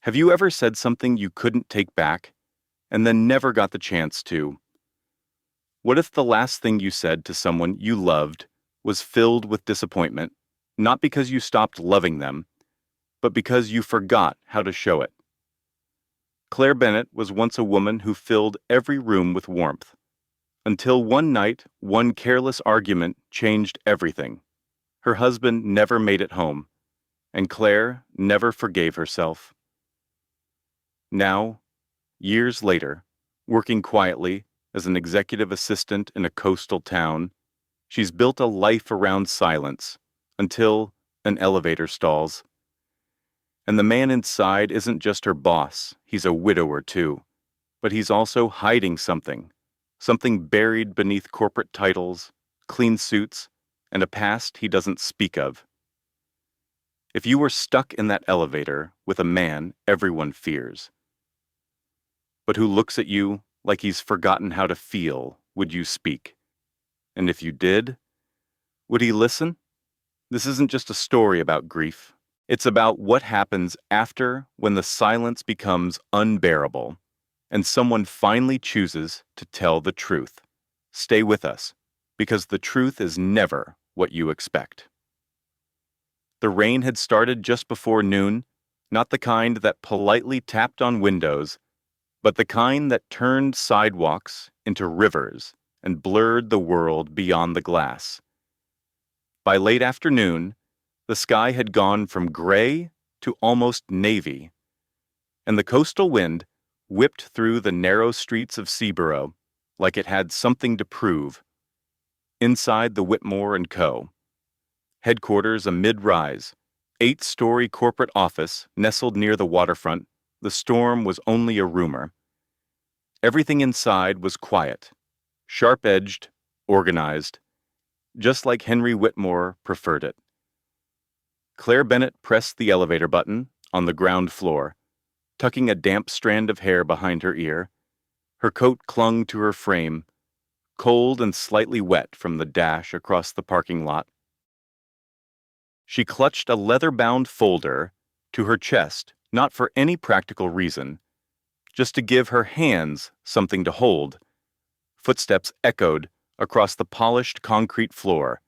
Have you ever said something you couldn't take back and then never got the chance to? What if the last thing you said to someone you loved was filled with disappointment, not because you stopped loving them, but because you forgot how to show it? Claire Bennett was once a woman who filled every room with warmth, until one night, one careless argument changed everything. Her husband never made it home, and Claire never forgave herself. Now, years later, working quietly as an executive assistant in a coastal town, she's built a life around silence until an elevator stalls. And the man inside isn't just her boss, he's a widower too. But he's also hiding something, something buried beneath corporate titles, clean suits, and a past he doesn't speak of. If you were stuck in that elevator with a man everyone fears, but who looks at you like he's forgotten how to feel, would you speak? And if you did, would he listen? This isn't just a story about grief. It's about what happens after when the silence becomes unbearable and someone finally chooses to tell the truth. Stay with us, because the truth is never what you expect. The rain had started just before noon, not the kind that politely tapped on windows, but the kind that turned sidewalks into rivers and blurred the world beyond the glass. By late afternoon, the sky had gone from gray to almost navy, and the coastal wind whipped through the narrow streets of Seaborough like it had something to prove. Inside the Whitmore & Co., headquarters a mid-rise, 8-story corporate office nestled near the waterfront, the storm was only a rumor. Everything inside was quiet, sharp-edged, organized, just like Henry Whitmore preferred it. Claire Bennett pressed the elevator button on the ground floor, tucking a damp strand of hair behind her ear. Her coat clung to her frame, cold and slightly wet from the dash across the parking lot. She clutched a leather-bound folder to her chest, not for any practical reason, just to give her hands something to hold. Footsteps echoed across the polished concrete floor.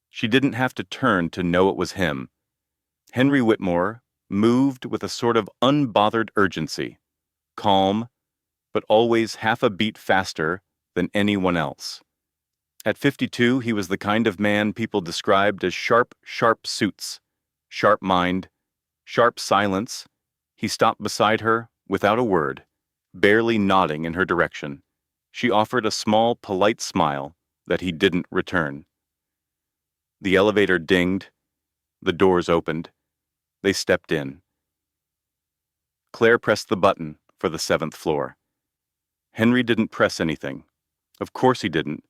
She didn't have to turn to know it was him. Henry Whitmore moved with a sort of unbothered urgency, calm, but always half a beat faster than anyone else. At 52, he was the kind of man people described as sharp suits, sharp mind, sharp silence. He stopped beside her without a word, barely nodding in her direction. She offered a small, polite smile that he didn't return. The elevator dinged. The doors opened. They stepped in. Claire pressed the button for the 7th floor. Henry didn't press anything. Of course he didn't.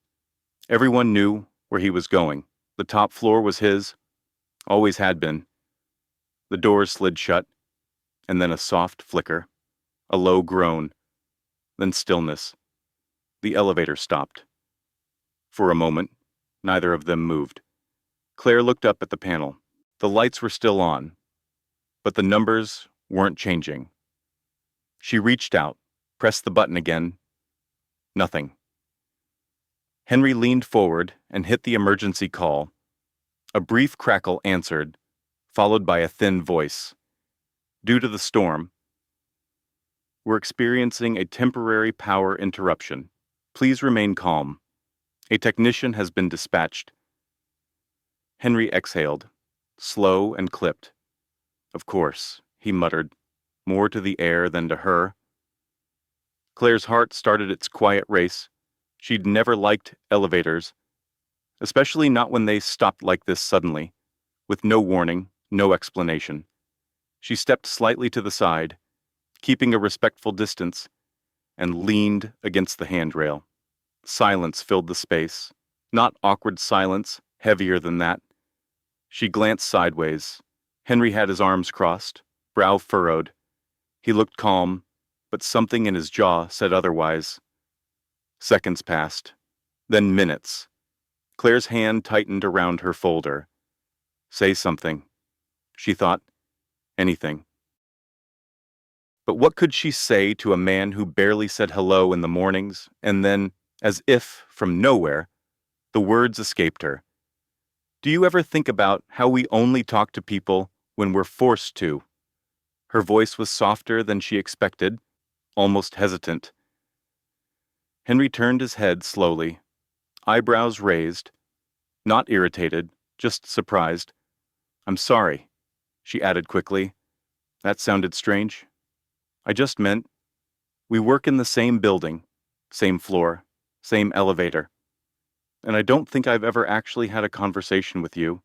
Everyone knew where he was going. The top floor was his, always had been. The doors slid shut, and then a soft flicker, a low groan, then stillness. The elevator stopped. For a moment, neither of them moved. Claire looked up at the panel. The lights were still on, but the numbers weren't changing. She reached out, pressed the button again. Nothing. Henry leaned forward and hit the emergency call. A brief crackle answered, followed by a thin voice. Due to the storm, we're experiencing a temporary power interruption. Please remain calm. A technician has been dispatched. Henry exhaled, slow and clipped. Of course, he muttered, more to the air than to her. Claire's heart started its quiet race. She'd never liked elevators, especially not when they stopped like this suddenly, with no warning, no explanation. She stepped slightly to the side, keeping a respectful distance, and leaned against the handrail. Silence filled the space, not awkward silence, heavier than that. She glanced sideways. Henry had his arms crossed, brow furrowed. He looked calm, but something in his jaw said otherwise. Seconds passed, then minutes. Claire's hand tightened around her folder. Say something. She thought. Anything. But what could she say to a man who barely said hello in the mornings, and then, as if from nowhere, the words escaped her? Do you ever think about how we only talk to people when we're forced to? Her voice was softer than she expected, almost hesitant. Henry turned his head slowly, eyebrows raised, not irritated, just surprised. "I'm sorry," she added quickly. That sounded strange. "I just meant we work in the same building, same floor, same elevator, and I don't think I've ever actually had a conversation with you."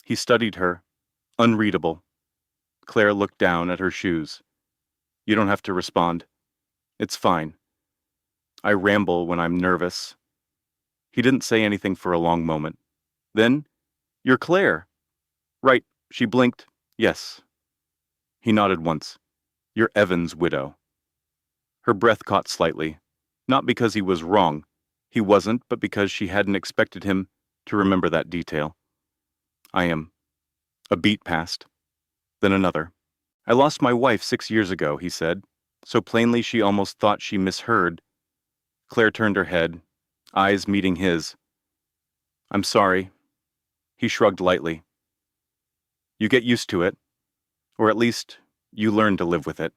He studied her, unreadable. Claire looked down at her shoes. "You don't have to respond. It's fine. I ramble when I'm nervous." He didn't say anything for a long moment. Then, "You're Claire." "Right," she blinked. "Yes." He nodded once. "You're Evan's widow." Her breath caught slightly, not because he was wrong. He wasn't, but because she hadn't expected him to remember that detail. "I am." A beat passed. Then another. "I lost my wife 6 years ago," he said, so plainly she almost thought she misheard. Claire turned her head, eyes meeting his. "I'm sorry." He shrugged lightly. "You get used to it, or at least you learn to live with it."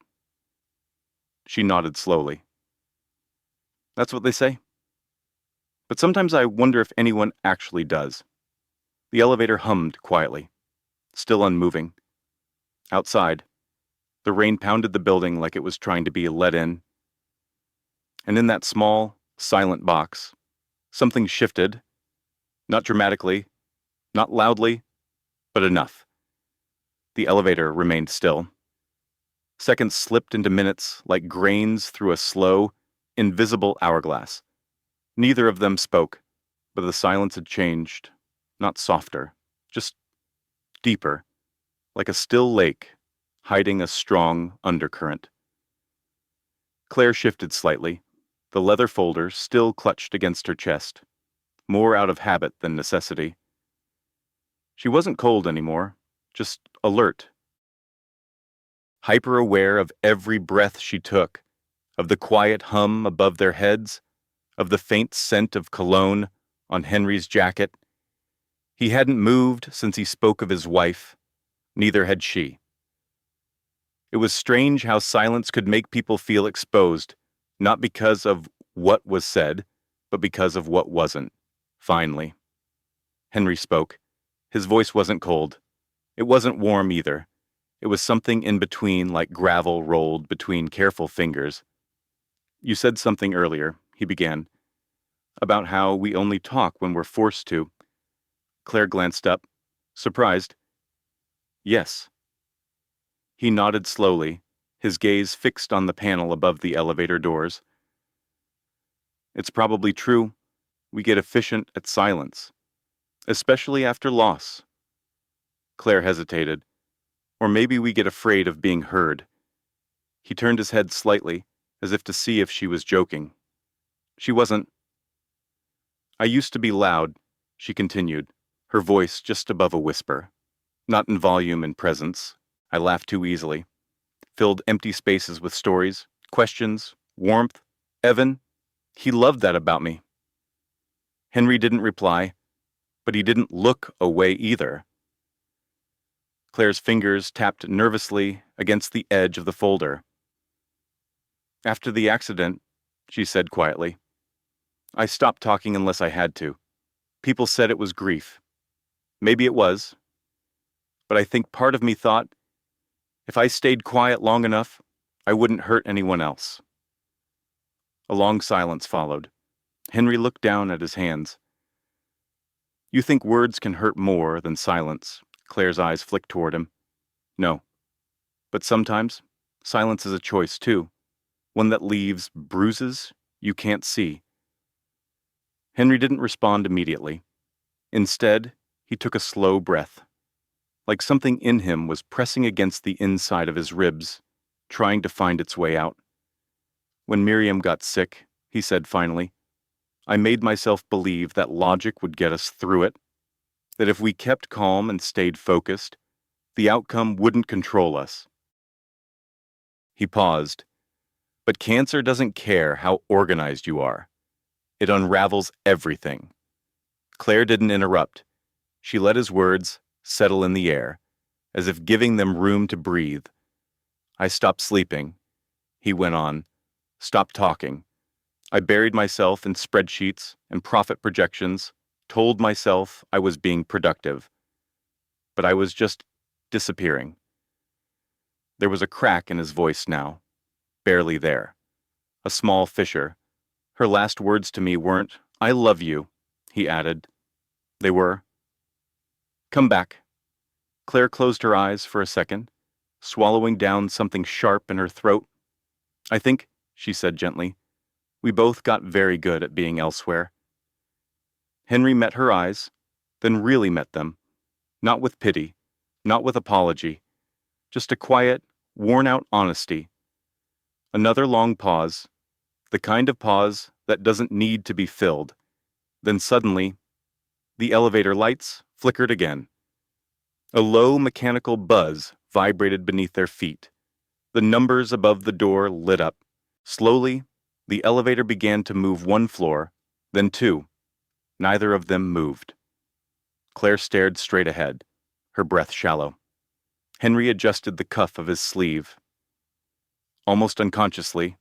She nodded slowly. "That's what they say. But sometimes I wonder if anyone actually does." The elevator hummed quietly, still unmoving. Outside, the rain pounded the building like it was trying to be let in. And in that small, silent box, something shifted, not dramatically, not loudly, but enough. The elevator remained still. Seconds slipped into minutes like grains through a slow, invisible hourglass. Neither of them spoke, but the silence had changed, not softer, just deeper, like a still lake hiding a strong undercurrent. Claire shifted slightly, the leather folder still clutched against her chest, more out of habit than necessity. She wasn't cold anymore, just alert, hyper-aware of every breath she took, of the quiet hum above their heads, of the faint scent of cologne on Henry's jacket. He hadn't moved since he spoke of his wife, neither had she. It was strange how silence could make people feel exposed, not because of what was said, but because of what wasn't. Finally, Henry spoke. His voice wasn't cold. It wasn't warm either. It was something in between, like gravel rolled between careful fingers. "You said something earlier," he began, "about how we only talk when we're forced to." Claire glanced up, surprised. "Yes." He nodded slowly, his gaze fixed on the panel above the elevator doors. "It's probably true. We get efficient at silence, especially after loss." Claire hesitated. "Or maybe we get afraid of being heard." He turned his head slightly, as if to see if she was joking. She wasn't. "I used to be loud," she continued, her voice just above a whisper. "Not in volume and presence. I laughed too easily. Filled empty spaces with stories, questions, warmth. Evan, he loved that about me." Henry didn't reply, but he didn't look away either. Claire's fingers tapped nervously against the edge of the folder. "After the accident," she said quietly, "I stopped talking unless I had to. People said it was grief. Maybe it was. But I think part of me thought, if I stayed quiet long enough, I wouldn't hurt anyone else." A long silence followed. Henry looked down at his hands. "You think words can hurt more than silence?" Claire's eyes flicked toward him. "No. But sometimes, silence is a choice too. One that leaves bruises you can't see." Henry didn't respond immediately. Instead, he took a slow breath, like something in him was pressing against the inside of his ribs, trying to find its way out. "When Miriam got sick," he said finally, "I made myself believe that logic would get us through it, that if we kept calm and stayed focused, the outcome wouldn't control us." He paused. But cancer doesn't care how organized you are. It unravels everything. Claire didn't interrupt. She let his words settle in the air, as if giving them room to breathe. I stopped sleeping, he went on. Stopped talking. I buried myself in spreadsheets and profit projections, told myself I was being productive. But I was just disappearing. There was a crack in his voice now, barely there. A small fissure. Her last words to me weren't, "I love you," he added. They were, "Come back." Claire closed her eyes for a second, swallowing down something sharp in her throat. "I think," she said gently, "we both got very good at being elsewhere." Henry met her eyes, then really met them, not with pity, not with apology, just a quiet, worn-out honesty. Another long pause, the kind of pause that doesn't need to be filled. Then suddenly, the elevator lights flickered again. A low mechanical buzz vibrated beneath their feet. The numbers above the door lit up. Slowly, the elevator began to move one floor, then two. Neither of them moved. Claire stared straight ahead, her breath shallow. Henry adjusted the cuff of his sleeve. Almost unconsciously,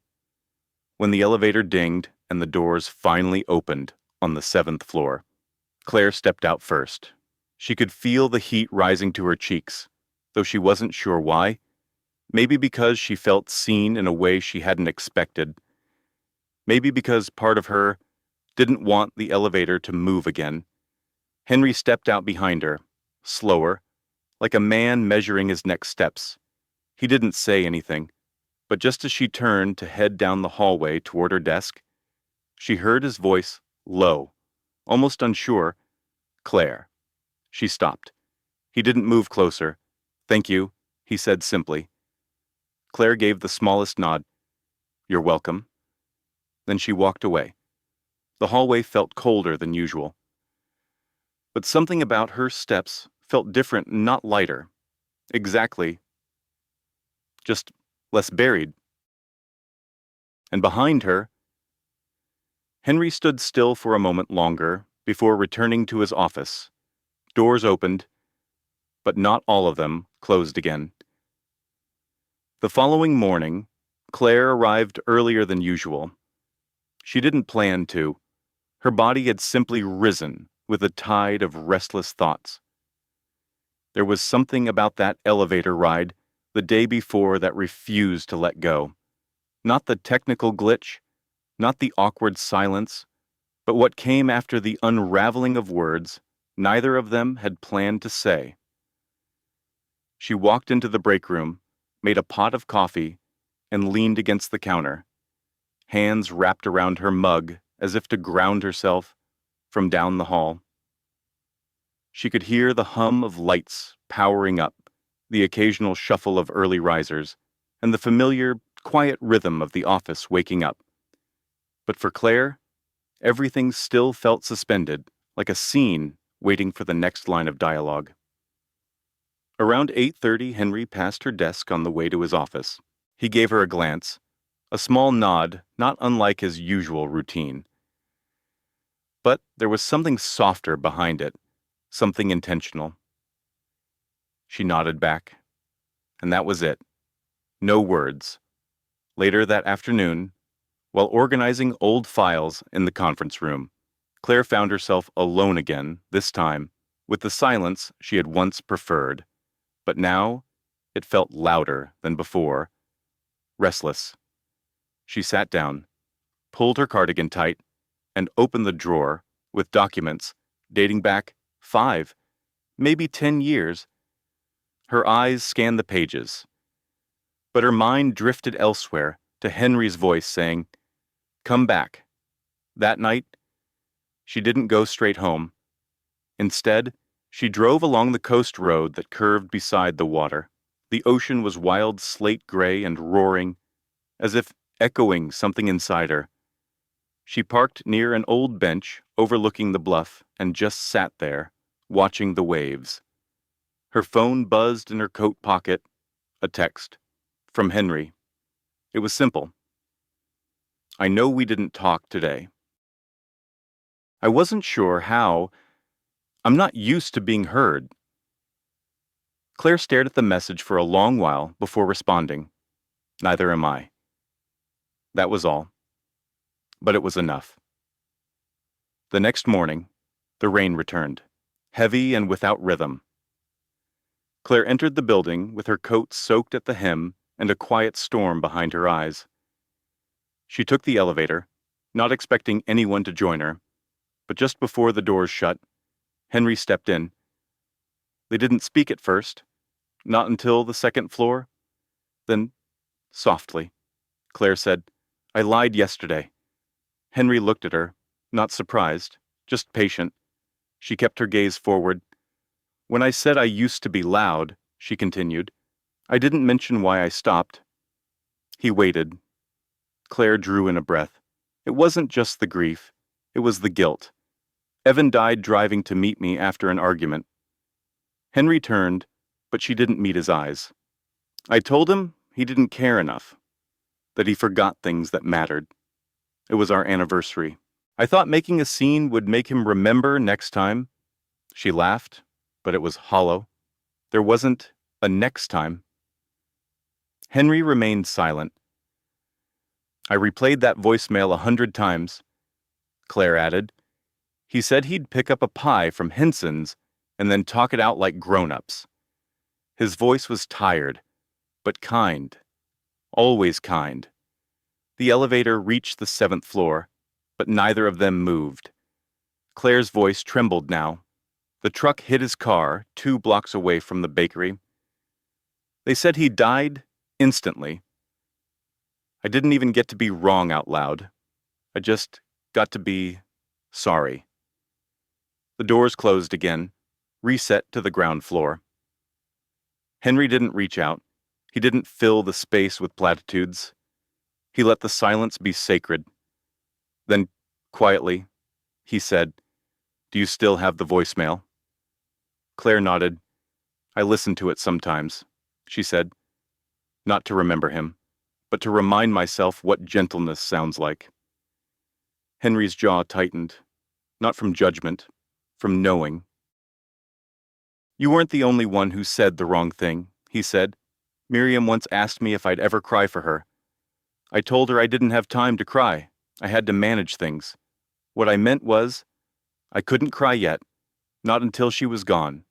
when the elevator dinged and the doors finally opened on the 7th floor, Claire stepped out first. She could feel the heat rising to her cheeks, though she wasn't sure why. Maybe because she felt seen in a way she hadn't expected. Maybe because part of her didn't want the elevator to move again. Henry stepped out behind her, slower, like a man measuring his next steps. He didn't say anything, but just as she turned to head down the hallway toward her desk, she heard his voice, low, almost unsure, "Claire." She stopped. He didn't move closer. "Thank you," he said simply. Claire gave the smallest nod. "You're welcome." Then she walked away. The hallway felt colder than usual. But something about her steps felt different, not lighter. Exactly. Just less buried. And behind her, Henry stood still for a moment longer before returning to his office. Doors opened, but not all of them closed again. The following morning, Claire arrived earlier than usual. She didn't plan to. Her body had simply risen with a tide of restless thoughts. There was something about that elevator ride the day before that refused to let go. Not the technical glitch, not the awkward silence, but what came after the unraveling of words neither of them had planned to say. She walked into the break room, made a pot of coffee, and leaned against the counter, hands wrapped around her mug as if to ground herself from down the hall. She could hear the hum of lights powering up, the occasional shuffle of early risers, and the familiar, quiet rhythm of the office waking up. But for Claire, everything still felt suspended, like a scene waiting for the next line of dialogue. Around 8:30, Henry passed her desk on the way to his office. He gave her a glance, a small nod not unlike his usual routine. But there was something softer behind it, something intentional. She nodded back, and that was it. No words. Later that afternoon, while organizing old files in the conference room, Claire found herself alone again, this time, with the silence she had once preferred. But now, it felt louder than before. Restless. She sat down, pulled her cardigan tight, and opened the drawer with documents dating back 5, maybe 10 years. Her eyes scanned the pages, but her mind drifted elsewhere to Henry's voice saying, "Come back." That night, she didn't go straight home. Instead, she drove along the coast road that curved beside the water. The ocean was wild slate gray and roaring, as if echoing something inside her. She parked near an old bench overlooking the bluff and just sat there, watching the waves. Her phone buzzed in her coat pocket, a text from Henry. It was simple. I know we didn't talk today. I wasn't sure how. I'm not used to being heard. Claire stared at the message for a long while before responding. Neither am I. That was all. But it was enough. The next morning, the rain returned, heavy and without rhythm. Claire entered the building with her coat soaked at the hem and a quiet storm behind her eyes. She took the elevator, not expecting anyone to join her, but just before the doors shut, Henry stepped in. They didn't speak at first, not until the second floor. Then, softly, Claire said, "I lied yesterday." Henry looked at her, not surprised, just patient. She kept her gaze forward. "When I said I used to be loud," she continued, "I didn't mention why I stopped." He waited. Claire drew in a breath. It wasn't just the grief. It was the guilt. Evan died driving to meet me after an argument. Henry turned, but she didn't meet his eyes. I told him he didn't care enough, that he forgot things that mattered. It was our anniversary. I thought making a scene would make him remember next time. She laughed, but it was hollow. There wasn't a next time. Henry remained silent. I replayed that voicemail 100 times, Claire added. He said he'd pick up a pie from Henson's and then talk it out like grown-ups. His voice was tired, but kind. Always kind. The elevator reached the 7th floor, but neither of them moved. Claire's voice trembled now. The truck hit his car 2 blocks away from the bakery. They said he died instantly. I didn't even get to be wrong out loud. I just got to be sorry. The doors closed again, reset to the ground floor. Henry didn't reach out. He didn't fill the space with platitudes. He let the silence be sacred. Then, quietly, he said, "Do you still have the voicemail?" Claire nodded. "I listen to it sometimes," she said. "Not to remember him, but to remind myself what gentleness sounds like." Henry's jaw tightened, not from judgment, from knowing. "You weren't the only one who said the wrong thing," he said. "Miriam once asked me if I'd ever cry for her. I told her I didn't have time to cry. I had to manage things. What I meant was, I couldn't cry yet, not until she was gone."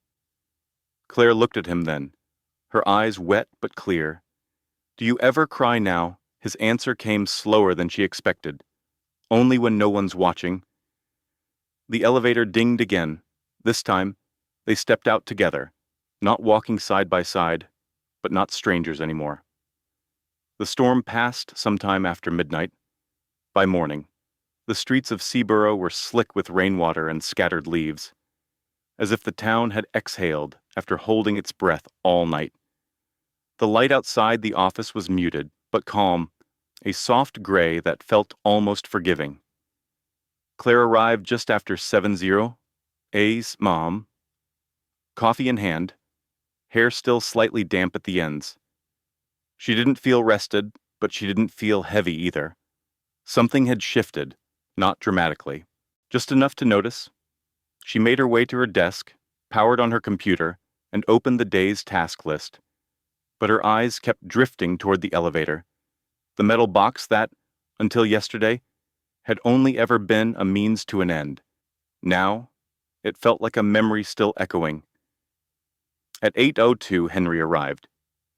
Claire looked at him then, her eyes wet but clear. "Do you ever cry now?" His answer came slower than she expected. "Only when no one's watching." The elevator dinged again. This time, they stepped out together, not walking side by side, but not strangers anymore. The storm passed sometime after midnight. By morning, the streets of Seaborough were slick with rainwater and scattered leaves, as if the town had exhaled after holding its breath all night. The light outside the office was muted, but calm, a soft gray that felt almost forgiving. Claire arrived just after 7:00, A's mom, coffee in hand, hair still slightly damp at the ends. She didn't feel rested, but she didn't feel heavy either. Something had shifted, not dramatically, just enough to notice. She made her way to her desk, powered on her computer, and opened the day's task list. But her eyes kept drifting toward the elevator, the metal box that, until yesterday, had only ever been a means to an end. Now, it felt like a memory still echoing. At 8:02, Henry arrived.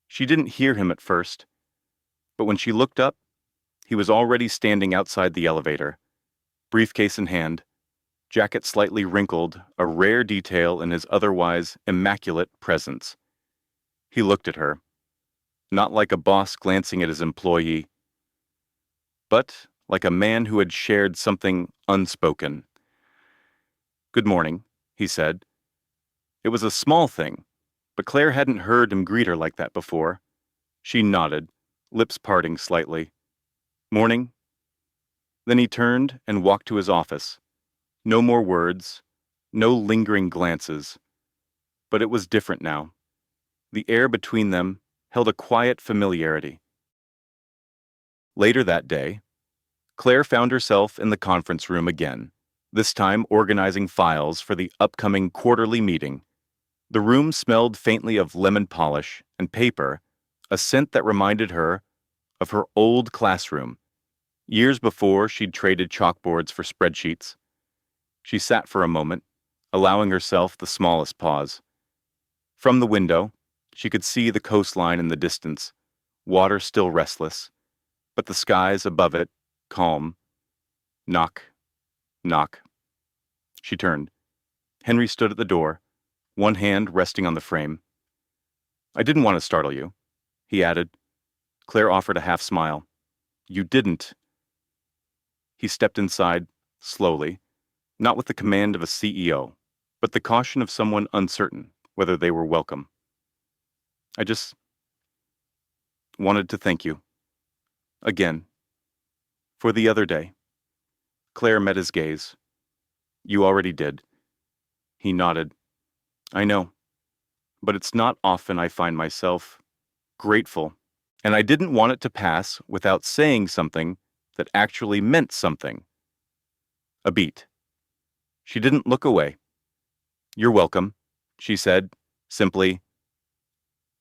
She didn't hear him at first, but when she looked up, he was already standing outside the elevator, briefcase in hand, jacket slightly wrinkled, a rare detail in his otherwise immaculate presence. He looked at her, not like a boss glancing at his employee, but like a man who had shared something unspoken. "Good morning," he said. It was a small thing, but Claire hadn't heard him greet her like that before. She nodded, lips parting slightly. "Morning." Then he turned and walked to his office. No more words, no lingering glances. But it was different now. The air between them held a quiet familiarity. Later that day, Claire found herself in the conference room again, this time organizing files for the upcoming quarterly meeting. The room smelled faintly of lemon polish and paper, a scent that reminded her of her old classroom. Years before, she'd traded chalkboards for spreadsheets. She sat for a moment, allowing herself the smallest pause. From the window, she could see the coastline in the distance, water still restless, but the skies above it calm. Knock, knock. She turned. Henry stood at the door, one hand resting on the frame. "I didn't want to startle you," he added. Claire offered a half smile. "You didn't." He stepped inside, slowly, not with the command of a CEO, but the caution of someone uncertain whether they were welcome. "I just wanted to thank you. Again. For the other day." Claire met his gaze. "You already did." He nodded. "I know, but it's not often I find myself grateful, and I didn't want it to pass without saying something that actually meant something." A beat. She didn't look away. "You're welcome," she said, simply.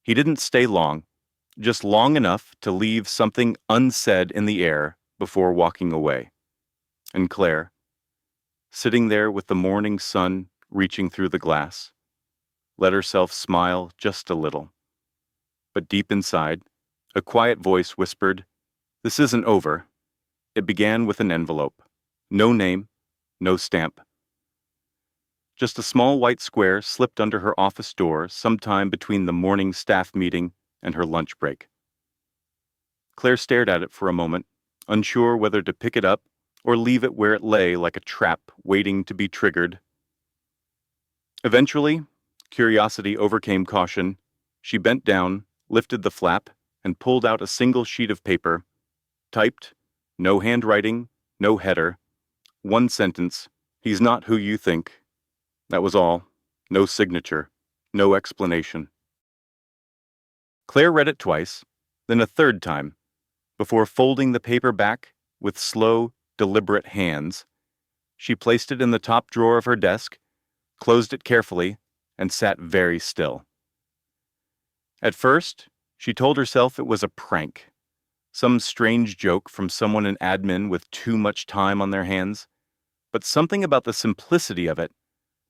He didn't stay long, just long enough to leave something unsaid in the air before walking away. And Claire, sitting there with the morning sun reaching through the glass, let herself smile just a little. But deep inside, a quiet voice whispered, "This isn't over." It began with an envelope. No name, no stamp. Just a small white square slipped under her office door sometime between the morning staff meeting and her lunch break. Claire stared at it for a moment, unsure whether to pick it up or leave it where it lay like a trap waiting to be triggered. Eventually, curiosity overcame caution. She bent down, lifted the flap, and pulled out a single sheet of paper. Typed, no handwriting, no header. One sentence, "He's not who you think." That was all. No signature, no explanation. Claire read it twice, then a third time, before folding the paper back with slow, deliberate hands. She placed it in the top drawer of her desk, closed it carefully, and sat very still. At first, she told herself it was a prank, some strange joke from someone in admin with too much time on their hands, but something about the simplicity of it,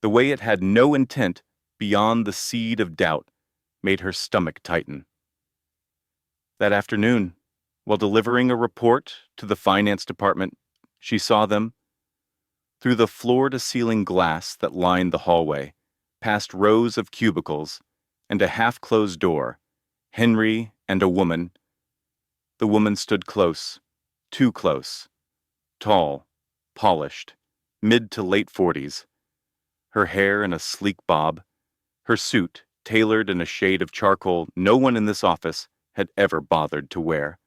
the way it had no intent beyond the seed of doubt, made her stomach tighten. That afternoon, while delivering a report to the finance department, she saw them. Through the floor-to-ceiling glass that lined the hallway, past rows of cubicles, and a half-closed door, Henry and a woman. The woman stood close, too close, tall, polished, mid to late 40s, her hair in a sleek bob, her suit tailored in a shade of charcoal no one in this office had ever bothered to wear.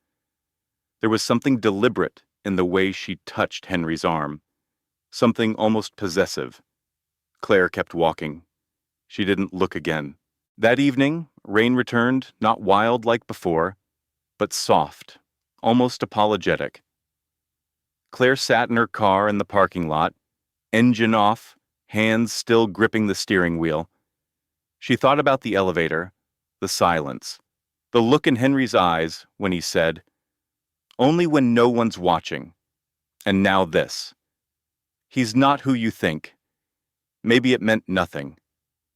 There was something deliberate in the way she touched Henry's arm, something almost possessive. Claire kept walking. She didn't look again. That evening, rain returned, not wild like before, but soft, almost apologetic. Claire sat in her car in the parking lot, engine off, hands still gripping the steering wheel. She thought about the elevator, the silence, the look in Henry's eyes when he said, "Only when no one's watching." And now this. "He's not who you think." Maybe it meant nothing.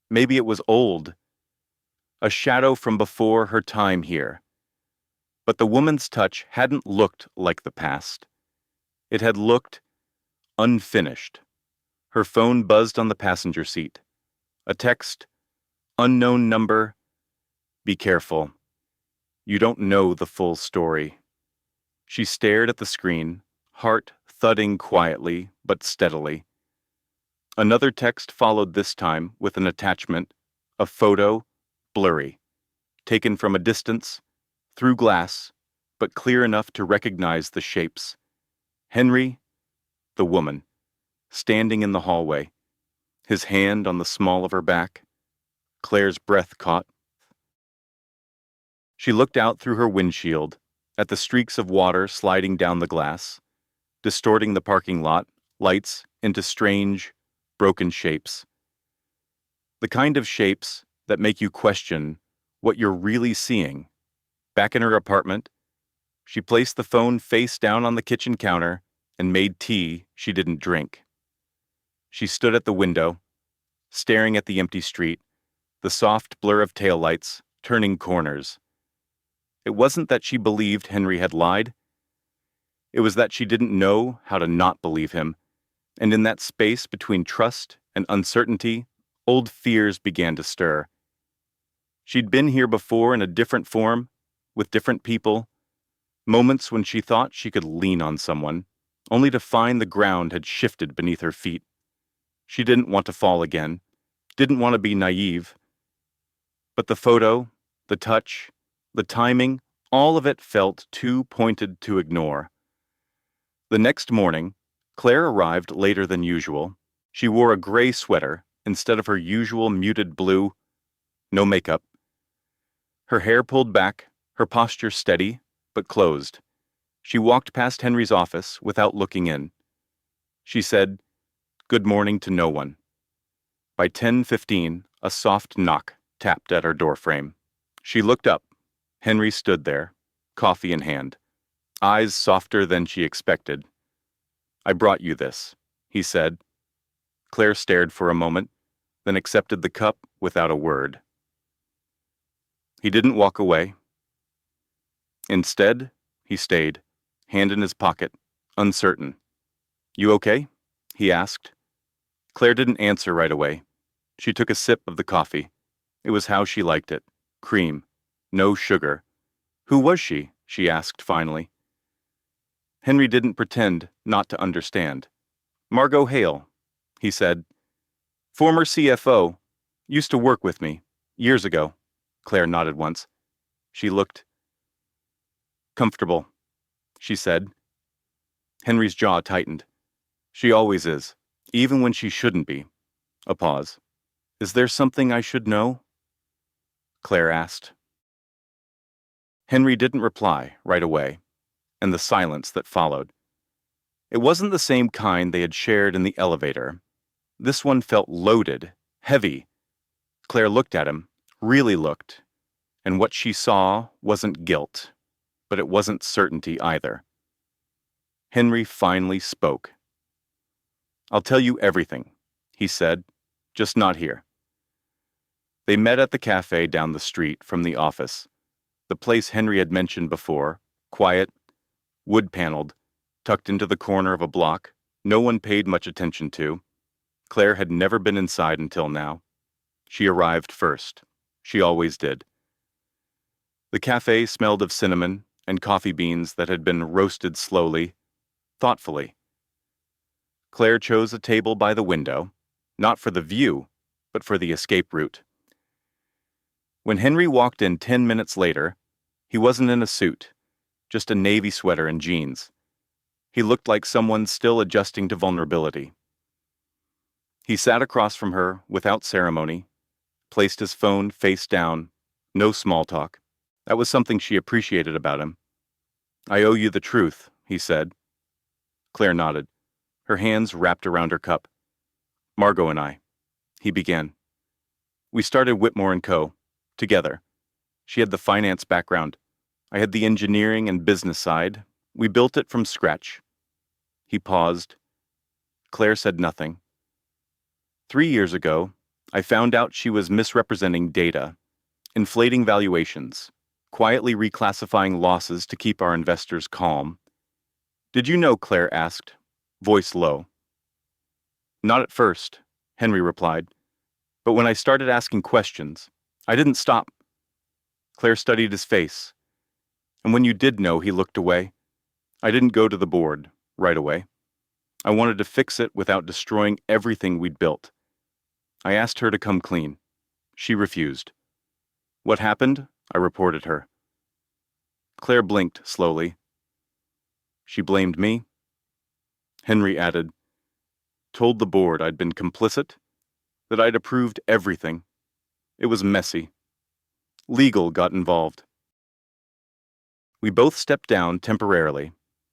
Maybe it was old. A shadow from before her time here. But the woman's touch hadn't looked like the past. It had looked unfinished. Her phone buzzed on the passenger seat. A text, unknown number, "Be careful. You don't know the full story." She stared at the screen, heart thudding quietly but steadily. Another text followed this time with an attachment, a photo, blurry, taken from a distance, through glass, but clear enough to recognize the shapes. Henry, the woman, standing in the hallway, his hand on the small of her back. Claire's breath caught. She looked out through her windshield, at the streaks of water sliding down the glass, distorting the parking lot, lights into strange, broken shapes. The kind of shapes that make you question what you're really seeing. Back in her apartment, she placed the phone face down on the kitchen counter and made tea she didn't drink. She stood at the window, staring at the empty street, the soft blur of taillights turning corners. It wasn't that she believed Henry had lied. It was that she didn't know how to not believe him. And in that space between trust and uncertainty, old fears began to stir. She'd been here before in a different form, with different people, moments when she thought she could lean on someone, only to find the ground had shifted beneath her feet. She didn't want to fall again, didn't want to be naive. But the photo, the touch, the timing, all of it felt too pointed to ignore. The next morning, Claire arrived later than usual. She wore a gray sweater instead of her usual muted blue, no makeup. Her hair pulled back, her posture steady, but closed. She walked past Henry's office without looking in. She said, "Good morning" to no one. By 10:15, a soft knock tapped at her doorframe. She looked up. Henry stood there, coffee in hand, eyes softer than she expected. "I brought you this," he said. Claire stared for a moment, then accepted the cup without a word. He didn't walk away. Instead, he stayed, hand in his pocket, uncertain. "You okay?" he asked. Claire didn't answer right away. She took a sip of the coffee. It was how she liked it. Cream. No sugar. Who was she? She asked finally. Henry didn't pretend not to understand. "Margot Hale," he said. "Former CFO. Used to work with me. Years ago." Claire nodded once. She looked comfortable, she said. Henry's jaw tightened. "She always is, even when she shouldn't be." A pause. "Is there something I should know?" Claire asked. Henry didn't reply right away, and the silence that followed. It wasn't the same kind they had shared in the elevator. This one felt loaded, heavy. Claire looked at him, really looked, and what she saw wasn't guilt, but it wasn't certainty either. Henry finally spoke. "I'll tell you everything," he said, "just not here." They met at the cafe down the street from the office, the place Henry had mentioned before, quiet, wood-paneled, tucked into the corner of a block no one paid much attention to. Claire had never been inside until now. She arrived first. She always did. The cafe smelled of cinnamon and coffee beans that had been roasted slowly, thoughtfully. Claire chose a table by the window, not for the view, but for the escape route. When Henry walked in 10 minutes later, he wasn't in a suit, just a navy sweater and jeans. He looked like someone still adjusting to vulnerability. He sat across from her without ceremony, placed his phone face down, no small talk. That was something she appreciated about him. "I owe you the truth," he said. Claire nodded, her hands wrapped around her cup. "Margot and I," he began. "We started Whitmore & Co. together. She had the finance background. I had the engineering and business side. We built it from scratch." He paused. Claire said nothing. 3 years ago, I found out she was misrepresenting data, inflating valuations, quietly reclassifying losses to keep our investors calm. "Did you know?" Claire asked, voice low. "Not at first," Henry replied. "But when I started asking questions, I didn't stop." Claire studied his face. "And when you did know," he looked away. "I didn't go to the board right away. I wanted to fix it without destroying everything we'd built. I asked her to come clean. She refused. What happened? I reported her." Claire blinked slowly. "She blamed me?" Henry added, "Told the board I'd been complicit, that I'd approved everything. It was messy. Legal got involved." We both stepped down temporarily.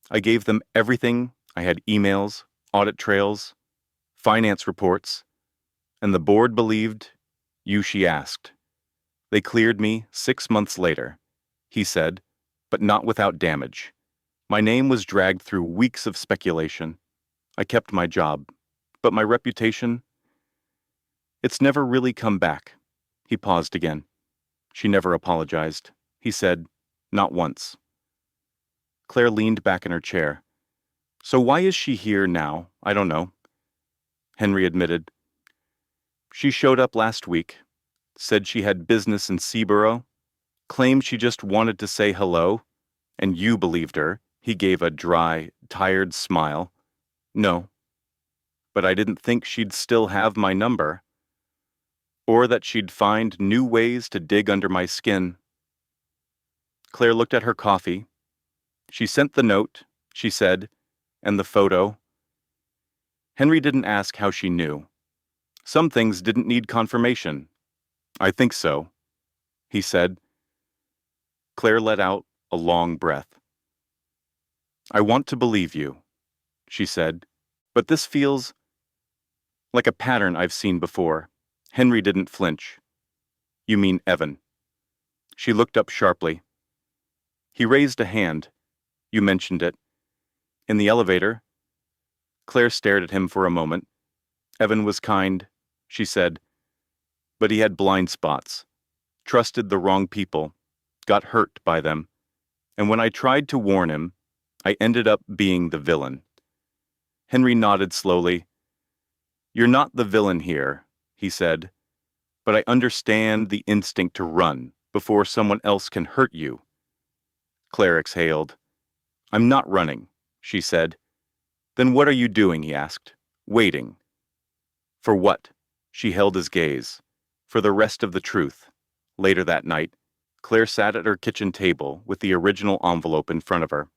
I gave them everything. I had emails, audit trails, finance reports, and the board believed you, she asked. They cleared me 6 months later, he said, but not without damage. My name was dragged through weeks of speculation. I kept my job, but my reputation, it's never really come back. He paused again. She never apologized. He said, not once. Claire leaned back in her chair. So why is she here now? I don't know. Henry admitted. She showed up last week, said she had business in Seaborough, claimed she just wanted to say hello, and you believed her. He gave a dry, tired smile. No, but I didn't think she'd still have my number, or that she'd find new ways to dig under my skin. Claire looked at her coffee. She sent the note, she said, and the photo. Henry didn't ask how she knew. Some things didn't need confirmation. I think so, he said. Claire let out a long breath. I want to believe you, she said, but this feels like a pattern I've seen before. Henry didn't flinch. You mean Evan? She looked up sharply. He raised a hand. You mentioned it. In the elevator. Claire stared at him for a moment. Evan was kind, she said, but he had blind spots, trusted the wrong people, got hurt by them, and when I tried to warn him, I ended up being the villain. Henry nodded slowly. You're not the villain here, he said, but I understand the instinct to run before someone else can hurt you. Claire exhaled. I'm not running, she said. Then what are you doing, he asked. Waiting. For what? She held his gaze. For the rest of the truth. Later that night, Claire sat at her kitchen table with the original envelope in front of her.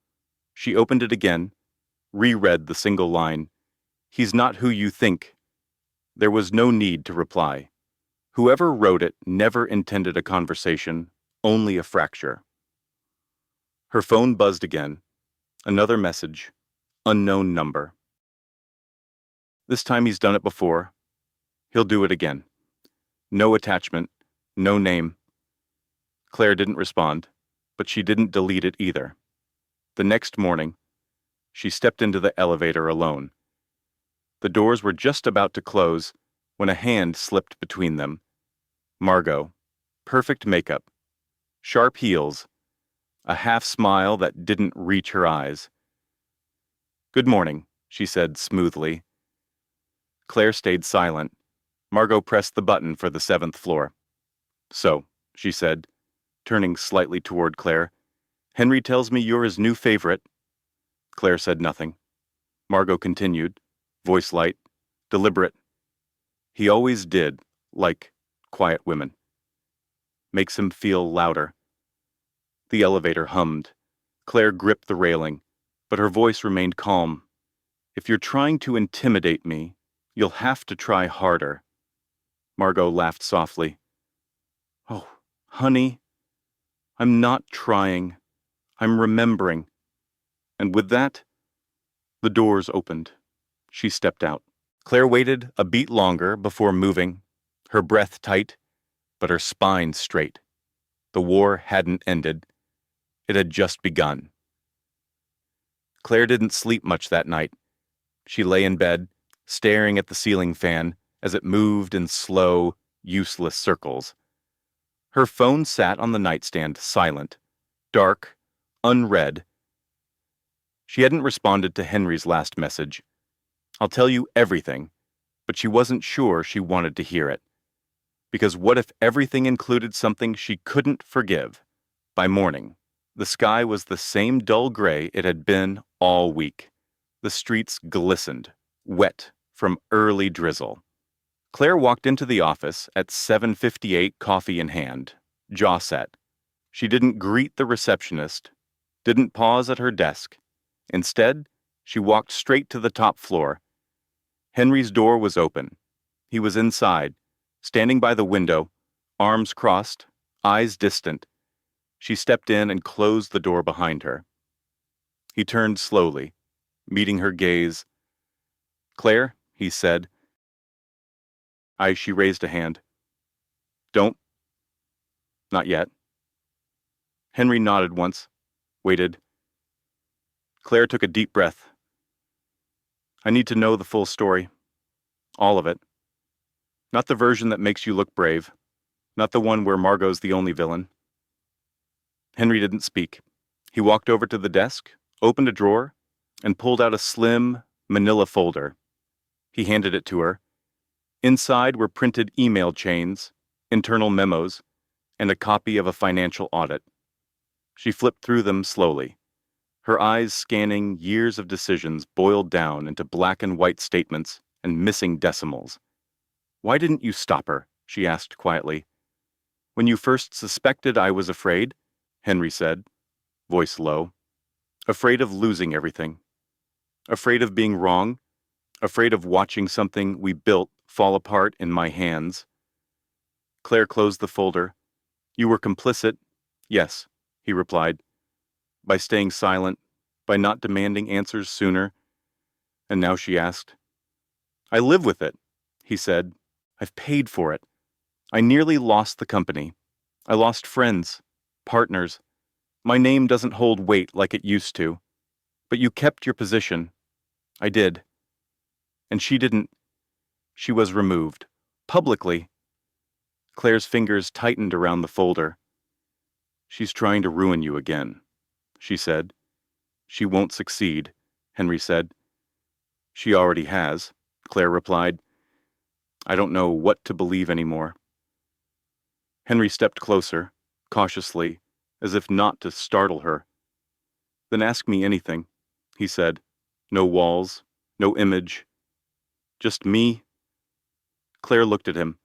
She opened it again, reread the single line. He's not who you think. There was no need to reply. Whoever wrote it never intended a conversation, only a fracture. Her phone buzzed again. Another message. Unknown number. This time he's done it before. He'll do it again. No attachment, no name. Claire didn't respond, but she didn't delete it either. The next morning, she stepped into the elevator alone. The doors were just about to close when a hand slipped between them. Margot, perfect makeup, sharp heels, a half smile that didn't reach her eyes. Good morning, she said smoothly. Claire stayed silent. Margot pressed the button for the 7th floor. So, she said, turning slightly toward Claire, Henry tells me you're his new favorite. Claire said nothing. Margot continued, voice light, deliberate. He always did, like quiet women. Makes him feel louder. The elevator hummed. Claire gripped the railing, but her voice remained calm. If you're trying to intimidate me, you'll have to try harder. Margot laughed softly. Oh, honey, I'm not trying. I'm remembering. And with that, the doors opened. She stepped out. Claire waited a beat longer before moving, her breath tight, but her spine straight. The war hadn't ended. It had just begun. Claire didn't sleep much that night. She lay in bed, staring at the ceiling fan as it moved in slow, useless circles. Her phone sat on the nightstand, silent, dark, unread. She hadn't responded to Henry's last message. I'll tell you everything, but she wasn't sure she wanted to hear it. Because what if everything included something she couldn't forgive? By morning, the sky was the same dull gray it had been all week. The streets glistened, wet from early drizzle. Claire walked into the office at 7:58, coffee in hand, jaw set. She didn't greet the receptionist, didn't pause at her desk. Instead, she walked straight to the top floor. Henry's door was open. He was inside, standing by the window, arms crossed, eyes distant. She stepped in and closed the door behind her. He turned slowly, meeting her gaze. "Claire," he said. She raised a hand. "Don't. Not yet." Henry nodded once, waited. Claire took a deep breath. "I need to know the full story. All of it. Not the version that makes you look brave. Not the one where Margot's the only villain." Henry didn't speak. He walked over to the desk, opened a drawer, and pulled out a slim, manila folder. He handed it to her. Inside were printed email chains, internal memos, and a copy of a financial audit. She flipped through them slowly, her eyes scanning years of decisions boiled down into black and white statements and missing decimals. "Why didn't you stop her?" she asked quietly. "When you first suspected I was afraid," Henry said, voice low. "Afraid of losing everything. Afraid of being wrong. Afraid of watching something we built fall apart in my hands." Claire closed the folder. "You were complicit?" "Yes," he replied. "By staying silent, by not demanding answers sooner." And now she asked. "I live with it," he said. "I've paid for it. I nearly lost the company. I lost friends, partners. My name doesn't hold weight like it used to. But you kept your position. I did. And she didn't. She was removed. Publicly." Claire's fingers tightened around the folder. "She's trying to ruin you again," she said. "She won't succeed," Henry said. "She already has," Claire replied. "I don't know what to believe anymore." Henry stepped closer, cautiously, as if not to startle her. "Then ask me anything," he said. "No walls, no image. Just me." Claire looked at him,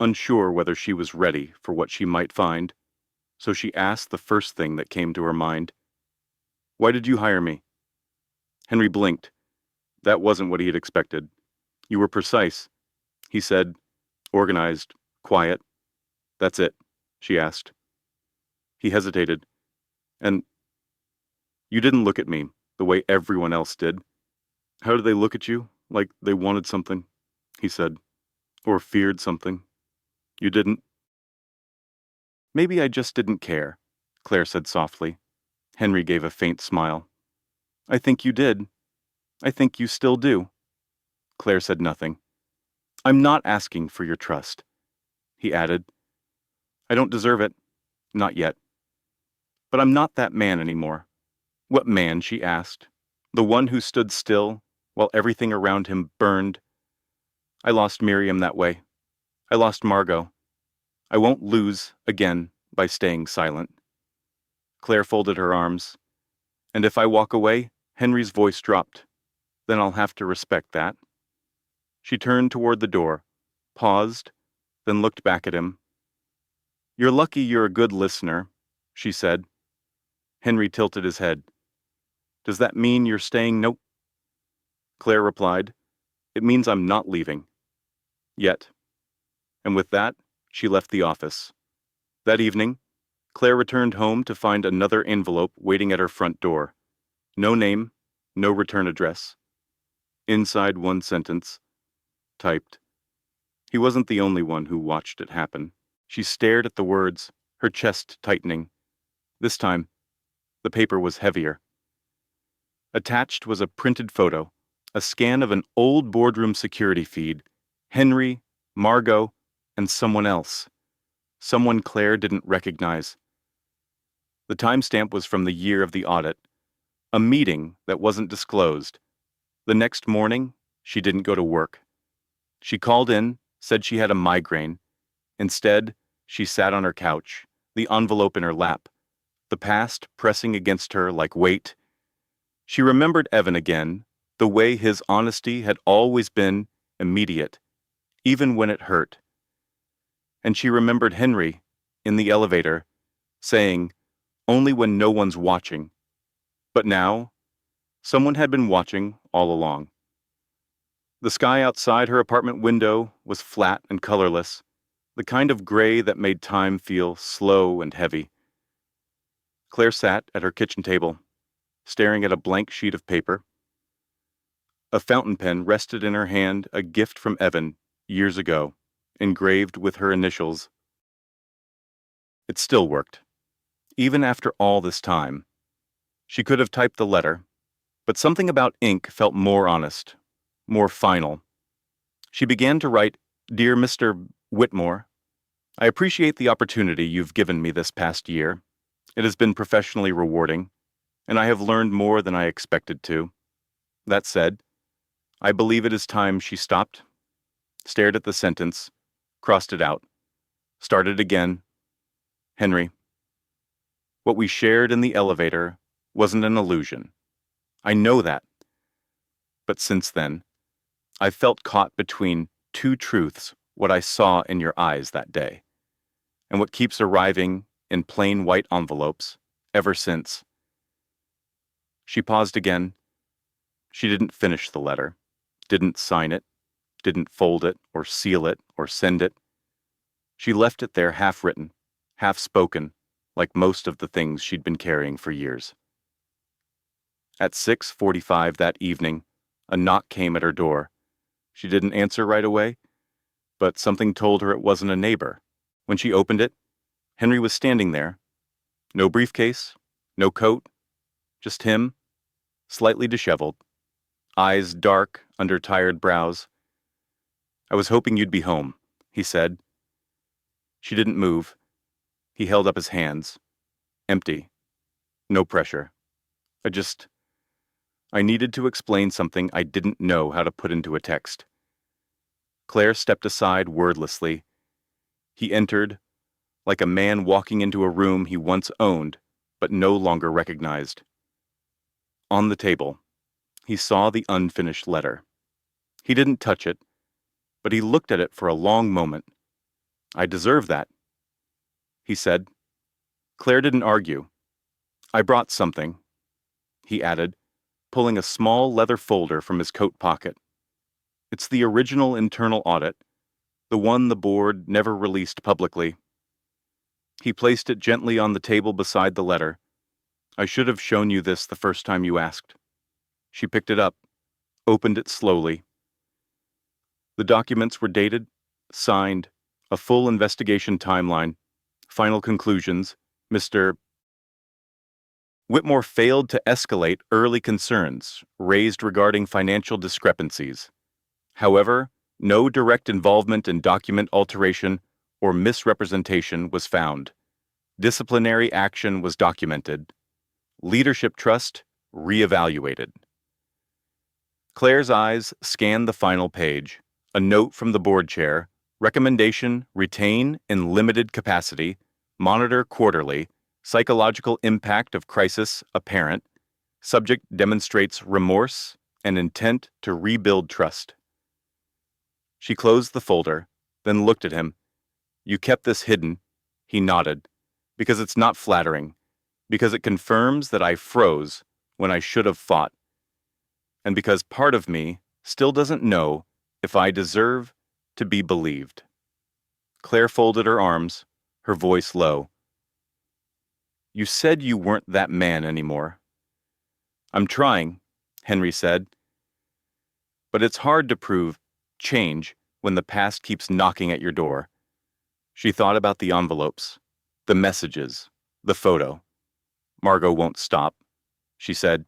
unsure whether she was ready for what she might find, so she asked the first thing that came to her mind. "Why did you hire me?" Henry blinked. That wasn't what he had expected. "You were precise," he said, organized, quiet. "That's it?" she asked. He hesitated. "And you didn't look at me the way everyone else did." "How did they look at you? Like they wanted something," he said. "Or feared something. You didn't?" "Maybe I just didn't care," Claire said softly. Henry gave a faint smile. "I think you did. I think you still do." Claire said nothing. "I'm not asking for your trust," he added. "I don't deserve it. Not yet. But I'm not that man anymore." "What man?" she asked. "The one who stood still while everything around him burned?" "I lost Miriam that way. I lost Margot. I won't lose again by staying silent." Claire folded her arms. "And if I walk away," Henry's voice dropped, "then I'll have to respect that." She turned toward the door, paused, then looked back at him. "You're lucky you're a good listener," she said. Henry tilted his head. "Does that mean you're staying?" "Nope." Claire replied. "It means I'm not leaving. Yet." And with that, she left the office. That evening, Claire returned home to find another envelope waiting at her front door. No name, no return address. Inside one sentence, typed. He wasn't the only one who watched it happen. She stared at the words, her chest tightening. This time, the paper was heavier. Attached was a printed photo, a scan of an old boardroom security feed. Henry, Margot, and someone else. Someone Claire didn't recognize. The timestamp was from the year of the audit. A meeting that wasn't disclosed. The next morning, she didn't go to work. She called in, said she had a migraine. Instead, she sat on her couch, the envelope in her lap, the past pressing against her like weight. She remembered Evan again, the way his honesty had always been immediate, even when it hurt. And she remembered Henry, in the elevator, saying, "Only when no one's watching." But now, someone had been watching all along. The sky outside her apartment window was flat and colorless, the kind of gray that made time feel slow and heavy. Claire sat at her kitchen table, staring at a blank sheet of paper. A fountain pen rested in her hand, a gift from Evan years ago, engraved with her initials. It still worked. Even after all this time, she could have typed the letter, but something about ink felt more honest, more final. She began to write, "Dear Mr. Whitmore, I appreciate the opportunity you've given me this past year. It has been professionally rewarding, and I have learned more than I expected to. That said, I believe it is time." She stopped, stared at the sentence, crossed it out, started again. "Henry, what we shared in the elevator wasn't an illusion. I know that. But since then, I've felt caught between two truths, what I saw in your eyes that day, and what keeps arriving in plain white envelopes ever since." She paused again. She didn't finish the letter, didn't sign it, didn't fold it or seal it or send it. She left it there half-written, half-spoken, like most of the things she'd been carrying for years. At 6:45 that evening, a knock came at her door. She didn't answer right away, but something told her it wasn't a neighbor. When she opened it, Henry was standing there. No briefcase, no coat, just him, slightly disheveled, eyes dark under tired brows. "I was hoping you'd be home," he said. She didn't move. He held up his hands. Empty. No pressure. I needed to explain something I didn't know how to put into a text. Claire stepped aside wordlessly. He entered, like a man walking into a room he once owned, but no longer recognized. On the table, he saw the unfinished letter. He didn't touch it, but he looked at it for a long moment. "I deserve that," he said. Claire didn't argue. "I brought something," he added, pulling a small leather folder from his coat pocket. "It's the original internal audit, the one the board never released publicly." He placed it gently on the table beside the letter. "I should have shown you this the first time you asked." She picked it up, opened it slowly. The documents were dated, signed, a full investigation timeline, final conclusions. Mr. Whitmore failed to escalate early concerns raised regarding financial discrepancies. However, no direct involvement in document alteration or misrepresentation was found. Disciplinary action was documented. Leadership trust reevaluated. Claire's eyes scanned the final page. A note from the board chair. Recommendation: retain in limited capacity. Monitor quarterly. Psychological impact of crisis apparent. Subject demonstrates remorse and intent to rebuild trust. She closed the folder, then looked at him. "You kept this hidden," he nodded, "because it's not flattering, because it confirms that I froze when I should have fought, and because part of me still doesn't know if I deserve to be believed." Claire folded her arms, her voice low. "You said you weren't that man anymore." "I'm trying," Henry said. "But it's hard to prove change when the past keeps knocking at your door." She thought about the envelopes, the messages, the photo. "Margot won't stop," she said.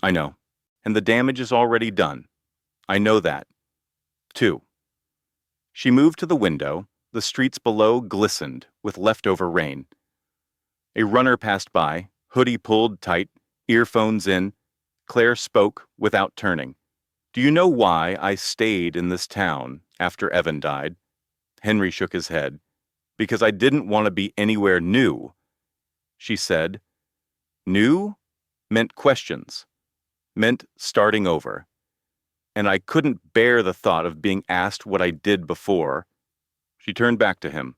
"I know. And the damage is already done. I know that, too." She moved to the window. The streets below glistened with leftover rain. A runner passed by, hoodie pulled tight, earphones in. Claire spoke without turning. "Do you know why I stayed in this town after Evan died?" Henry shook his head. "Because I didn't want to be anywhere new," she said. New meant questions, meant starting over. And I couldn't bear the thought of being asked what I did before. She turned back to him,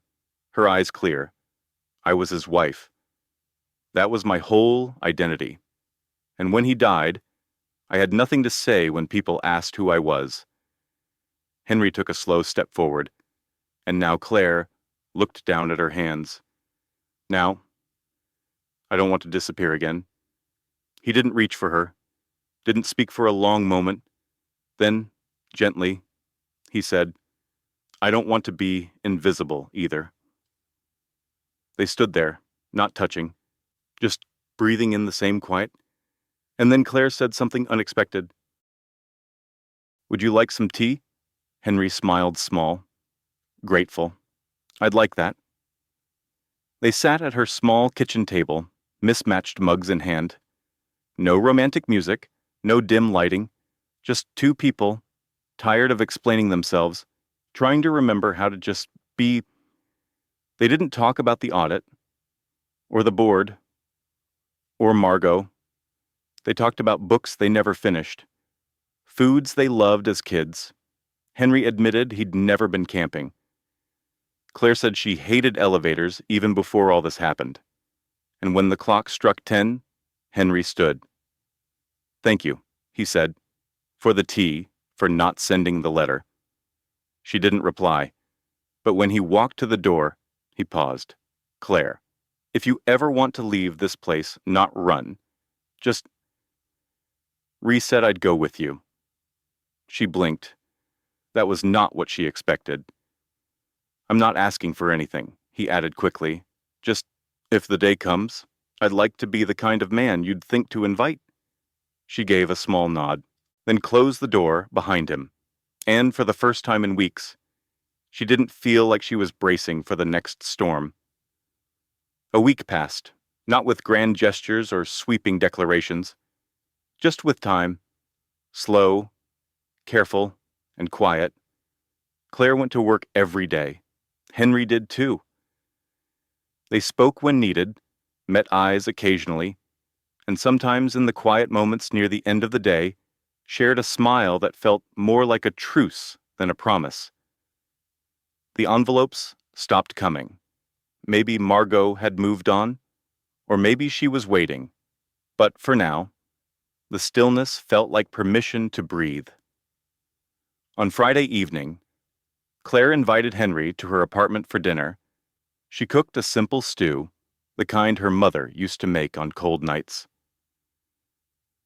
her eyes clear. "I was his wife. That was my whole identity. And when he died, I had nothing to say when people asked who I was." Henry took a slow step forward, and now Claire looked down at her hands. "Now, I don't want to disappear again. He didn't reach for her, didn't speak for a long moment. Then, gently, he said, I don't want to be invisible either. They stood there, not touching, just breathing in the same quiet. And then Claire said something unexpected. Would you like some tea? Henry smiled small, grateful. I'd like that. They sat at her small kitchen table, mismatched mugs in hand. No romantic music, no dim lighting, just two people, tired of explaining themselves, trying to remember how to just be. They didn't talk about the audit, or the board, or Margot. They talked about books they never finished, foods they loved as kids. Henry admitted he'd never been camping. Claire said she hated elevators even before all this happened. And when the clock struck 10, Henry stood. Thank you, he said, for the tea, for not sending the letter. She didn't reply, but when he walked to the door, he paused. Claire, if you ever want to leave this place, not run, just said I'd go with you. She blinked. That was not what she expected. I'm not asking for anything, he added quickly. Just, if the day comes, I'd like to be the kind of man you'd think to invite. She gave a small nod, then closed the door behind him. And for the first time in weeks, she didn't feel like she was bracing for the next storm. A week passed, not with grand gestures or sweeping declarations, just with time, slow, careful, and quiet. Claire went to work every day. Henry did too. They spoke when needed, met eyes occasionally, and sometimes in the quiet moments near the end of the day, shared a smile that felt more like a truce than a promise. The envelopes stopped coming. Maybe Margot had moved on, or maybe she was waiting. But for now, the stillness felt like permission to breathe. On Friday evening, Claire invited Henry to her apartment for dinner. She cooked a simple stew, the kind her mother used to make on cold nights.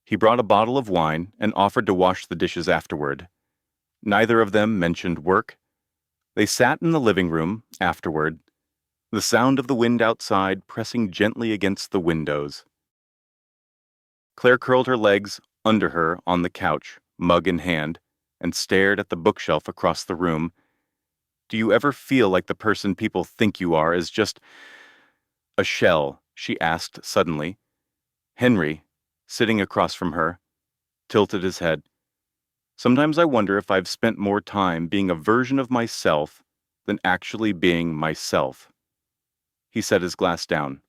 He brought a bottle of wine and offered to wash the dishes afterward. Neither of them mentioned work. They sat in the living room afterward, the sound of the wind outside pressing gently against the windows. Claire curled her legs under her on the couch, mug in hand, and stared at the bookshelf across the room. Do you ever feel like the person people think you are is just a shell? She asked suddenly. Henry, sitting across from her, tilted his head. Sometimes I wonder if I've spent more time being a version of myself than actually being myself. He set his glass down.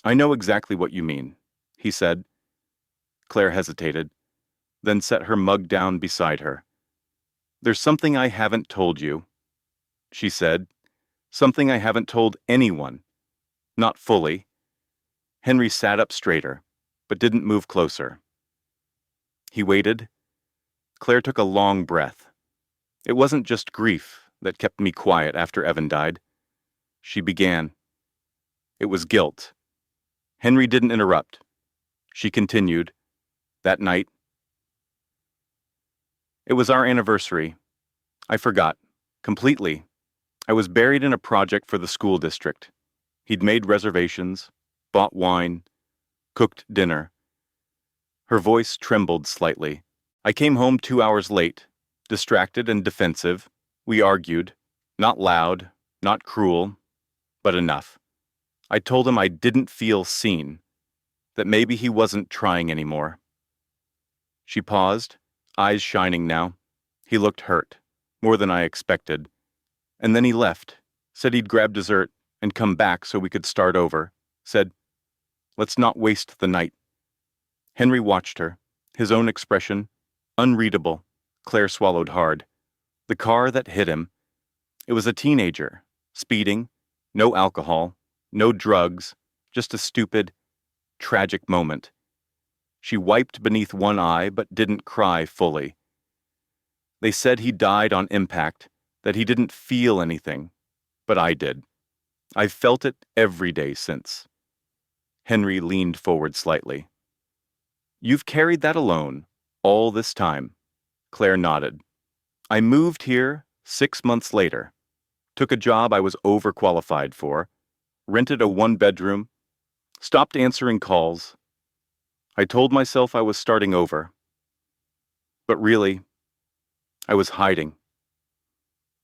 I know exactly what you mean, he said. Claire hesitated, then set her mug down beside her. There's something I haven't told you, she said. Something I haven't told anyone. Not fully. Henry sat up straighter, but didn't move closer. He waited. Claire took a long breath. It wasn't just grief that kept me quiet after Evan died. She began. It was guilt. Henry didn't interrupt. She continued. That night. It was our anniversary. I forgot. Completely. I was buried in a project for the school district. He'd made reservations, bought wine, cooked dinner. Her voice trembled slightly. I came home 2 hours late, distracted and defensive. We argued. Not loud, not cruel, but enough. I told him I didn't feel seen, that maybe he wasn't trying anymore. She paused, eyes shining now. He looked hurt, more than I expected. And then he left, said he'd grab dessert and come back so we could start over, said, let's not waste the night. Henry watched her, his own expression, unreadable. Claire swallowed hard. The car that hit him. It was a teenager, speeding, no alcohol, no drugs, just a stupid, tragic moment. She wiped beneath one eye but didn't cry fully. They said he died on impact, that he didn't feel anything, but I did. I've felt it every day since. Henry leaned forward slightly. You've carried that alone, all this time. Claire nodded. I moved here 6 months later, took a job I was overqualified for, rented a one-bedroom, stopped answering calls. I told myself I was starting over. But really, I was hiding.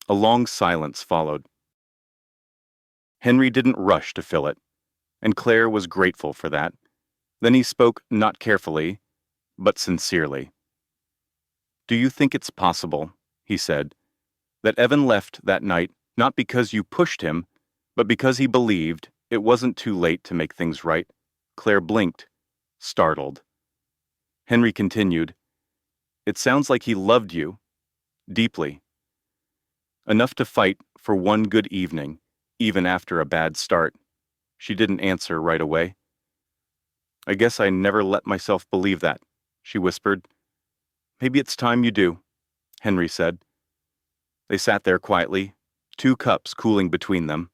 A long silence followed. Henry didn't rush to fill it, and Claire was grateful for that. Then he spoke not carefully, but sincerely. Do you think it's possible, he said, that Evan left that night not because you pushed him, but because he believed it wasn't too late to make things right? Claire blinked, startled. Henry continued, It sounds like he loved you, deeply. Enough to fight for one good evening, even after a bad start. She didn't answer right away. I guess I never let myself believe that, she whispered. Maybe it's time you do, Henry said. They sat there quietly, 2 cups cooling between them.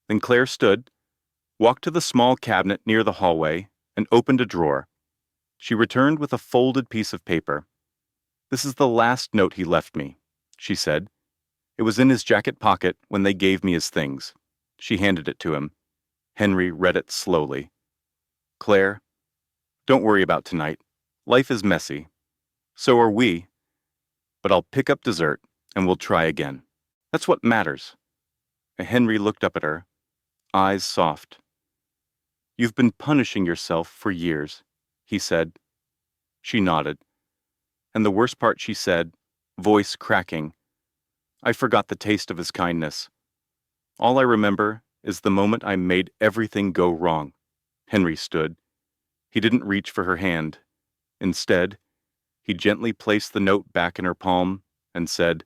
Then Claire stood, walked to the small cabinet near the hallway, and opened a drawer. She returned with a folded piece of paper. This is the last note he left me, she said. It was in his jacket pocket when they gave me his things. She handed it to him. Henry read it slowly. Claire, don't worry about tonight. Life is messy. So are we. But I'll pick up dessert, and we'll try again. That's what matters. And Henry looked up at her, eyes soft. You've been punishing yourself for years, he said. She nodded. And the worst part, she said, voice cracking, I forgot the taste of his kindness. All I remember is the moment I made everything go wrong. Henry stood. He didn't reach for her hand. Instead, he gently placed the note back in her palm and said,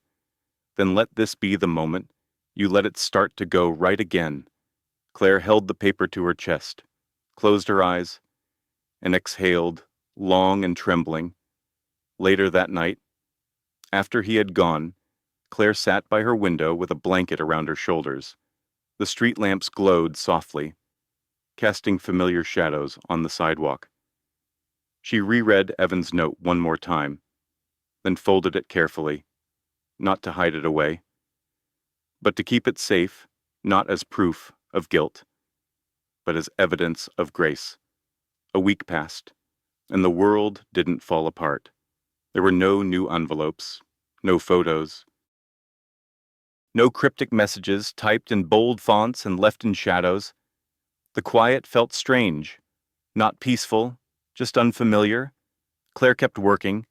Then let this be the moment you let it start to go right again. Claire held the paper to her chest, closed her eyes, and exhaled, long and trembling. Later that night, after he had gone, Claire sat by her window with a blanket around her shoulders. The street lamps glowed softly, casting familiar shadows on the sidewalk. She reread Evan's note one more time, then folded it carefully, not to hide it away, but to keep it safe, not as proof of guilt, but as evidence of grace. A week passed, and the world didn't fall apart. There were no new envelopes, no photos, no cryptic messages typed in bold fonts and left in shadows. The quiet felt strange, not peaceful, just unfamiliar. Claire kept working.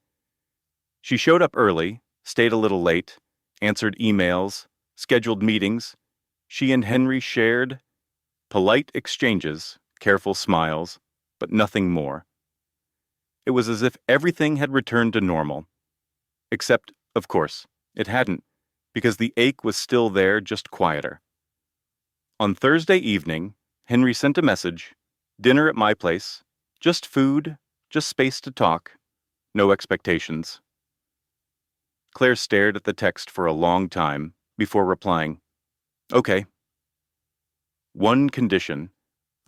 She showed up early, stayed a little late, answered emails, scheduled meetings. She and Henry shared polite exchanges, careful smiles, but nothing more. It was as if everything had returned to normal. Except, of course, it hadn't, because the ache was still there, just quieter. On Thursday evening, Henry sent a message, dinner at my place, just food, just space to talk, no expectations. Claire stared at the text for a long time before replying, Okay. One condition,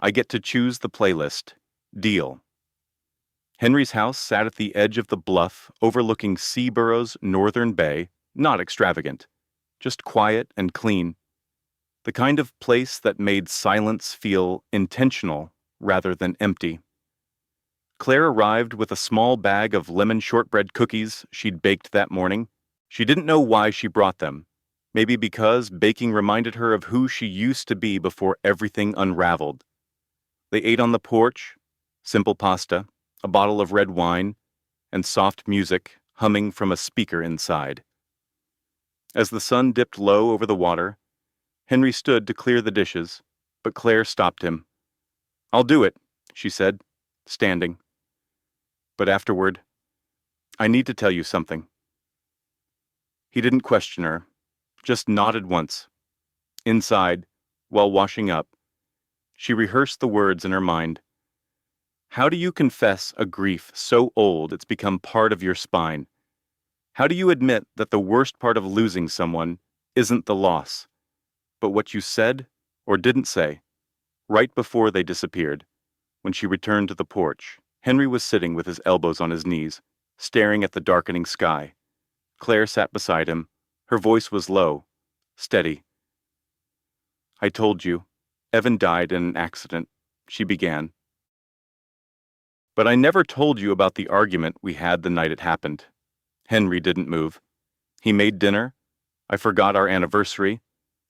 I get to choose the playlist. Deal. Henry's house sat at the edge of the bluff overlooking Seaborough's northern bay, not extravagant, just quiet and clean. The kind of place that made silence feel intentional rather than empty. Claire arrived with a small bag of lemon shortbread cookies she'd baked that morning. She didn't know why she brought them. Maybe because baking reminded her of who she used to be before everything unraveled. They ate on the porch, simple pasta, a bottle of red wine, and soft music humming from a speaker inside. As the sun dipped low over the water, Henry stood to clear the dishes, but Claire stopped him. I'll do it, she said, standing. But afterward, I need to tell you something. He didn't question her, just nodded once. Inside, while washing up, she rehearsed the words in her mind. How do you confess a grief so old it's become part of your spine? How do you admit that the worst part of losing someone isn't the loss, but what you said or didn't say? Right before they disappeared, when she returned to the porch, Henry was sitting with his elbows on his knees, staring at the darkening sky. Claire sat beside him. Her voice was low, steady. "I told you. Evan died in an accident," she began. "But I never told you about the argument we had the night it happened." Henry didn't move. He made dinner. I forgot our anniversary.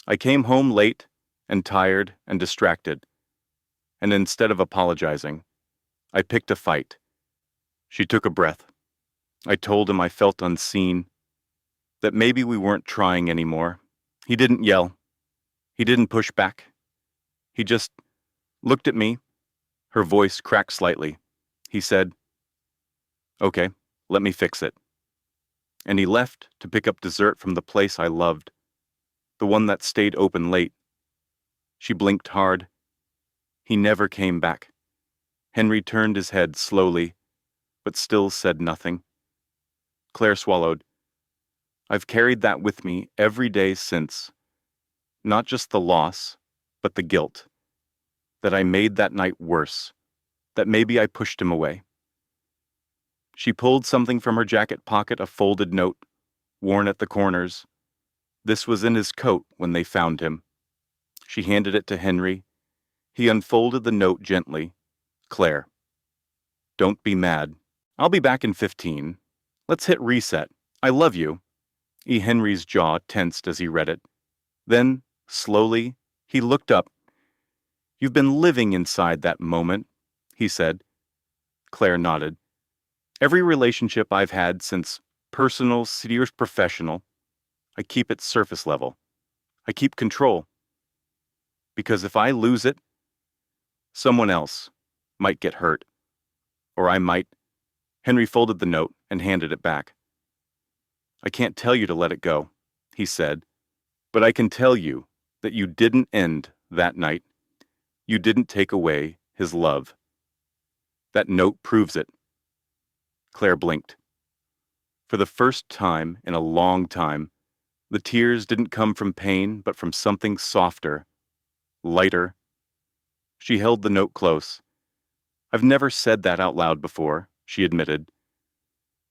I came home late and tired and distracted. And instead of apologizing, I picked a fight. She took a breath. I told him I felt unseen, that maybe we weren't trying anymore. He didn't yell. He didn't push back. He just looked at me. Her voice cracked slightly. He said, "Okay, let me fix it." And he left to pick up dessert from the place I loved, the one that stayed open late. She blinked hard. He never came back. Henry turned his head slowly, but still said nothing. Claire swallowed. "I've carried that with me every day since. Not just the loss, but the guilt. That I made that night worse. That maybe I pushed him away." She pulled something from her jacket pocket, a folded note, worn at the corners. This was in his coat when they found him. She handed it to Henry. He unfolded the note gently. "Claire, don't be mad. I'll be back in 15. Let's hit reset. I love you." Henry's jaw tensed as he read it. Then, slowly, he looked up. "You've been living inside that moment," he said. Claire nodded. "Every relationship I've had since personal, serious, professional, I keep it surface level. I keep control. Because if I lose it, someone else might get hurt. Or I might." Henry folded the note and handed it back. "I can't tell you to let it go," he said, "but I can tell you that you didn't end that night. You didn't take away his love. That note proves it." Claire blinked. For the first time in a long time, the tears didn't come from pain, but from something softer, lighter. She held the note close. "I've never said that out loud before," she admitted.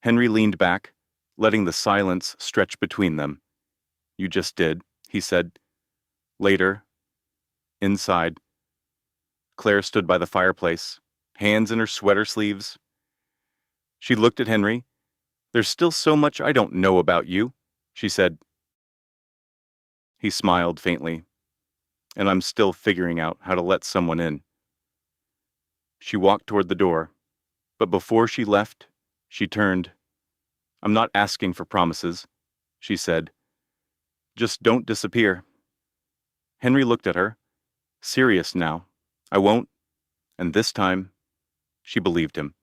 Henry leaned back, letting the silence stretch between them. "You just did," he said. Later, inside, Claire stood by the fireplace, hands in her sweater sleeves. She looked at Henry. "There's still so much I don't know about you," she said. He smiled faintly. "And I'm still figuring out how to let someone in." She walked toward the door, but before she left, she turned. "I'm not asking for promises," she said. "Just don't disappear." Henry looked at her, serious now. "I won't." And this time, she believed him.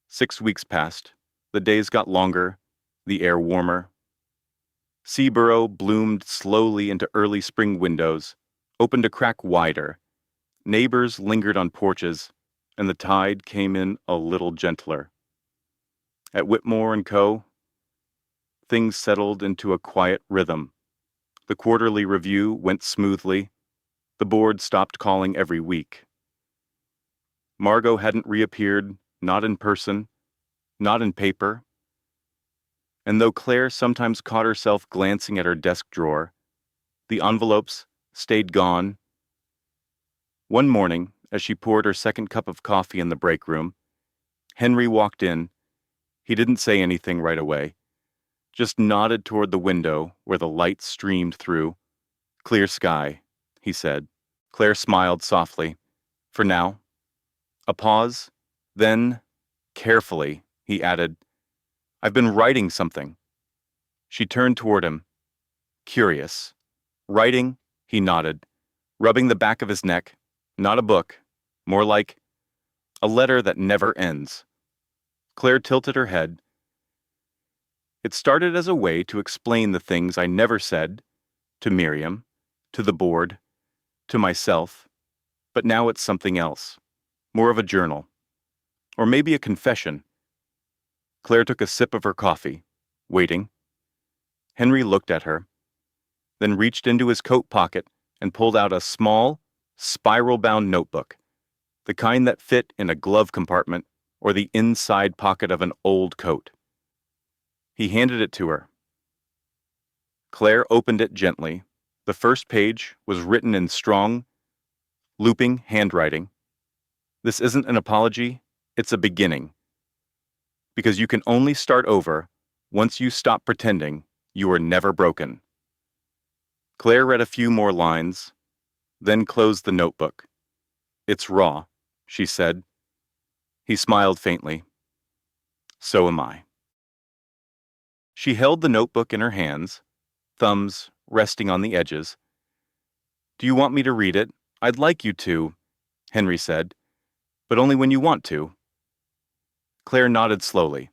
6 weeks passed. The days got longer, the air warmer. Seaburrow bloomed slowly into early spring windows, opened a crack wider. Neighbors lingered on porches, and the tide came in a little gentler. At Whitmore & Co., things settled into a quiet rhythm. The quarterly review went smoothly. The board stopped calling every week. Margot hadn't reappeared, not in person, not in paper. And though Claire sometimes caught herself glancing at her desk drawer, the envelopes stayed gone. One morning, as she poured her second cup of coffee in the break room, Henry walked in. He didn't say anything right away, just nodded toward the window where the light streamed through. "Clear sky," he said. Claire smiled softly. "For now." A pause. Then, carefully, he added, "I've been writing something." She turned toward him, curious. "Writing?" He nodded, rubbing the back of his neck. "Not a book. More like a letter that never ends." Claire tilted her head. "It started as a way to explain the things I never said, to Miriam, to the board, to myself, but now it's something else, more of a journal, or maybe a confession." Claire took a sip of her coffee, waiting. Henry looked at her, then reached into his coat pocket and pulled out a small, spiral-bound notebook, the kind that fit in a glove compartment or the inside pocket of an old coat. He handed it to her. Claire opened it gently. The first page was written in strong, looping handwriting. This isn't an apology, it's a beginning. Because you can only start over once you stop pretending you were never broken. Claire read a few more lines, then closed the notebook. It's raw, she said. He smiled faintly. So am I. She held the notebook in her hands, thumbs resting on the edges. Do you want me to read it? I'd like you to, Henry said, but only when you want to. Claire nodded slowly,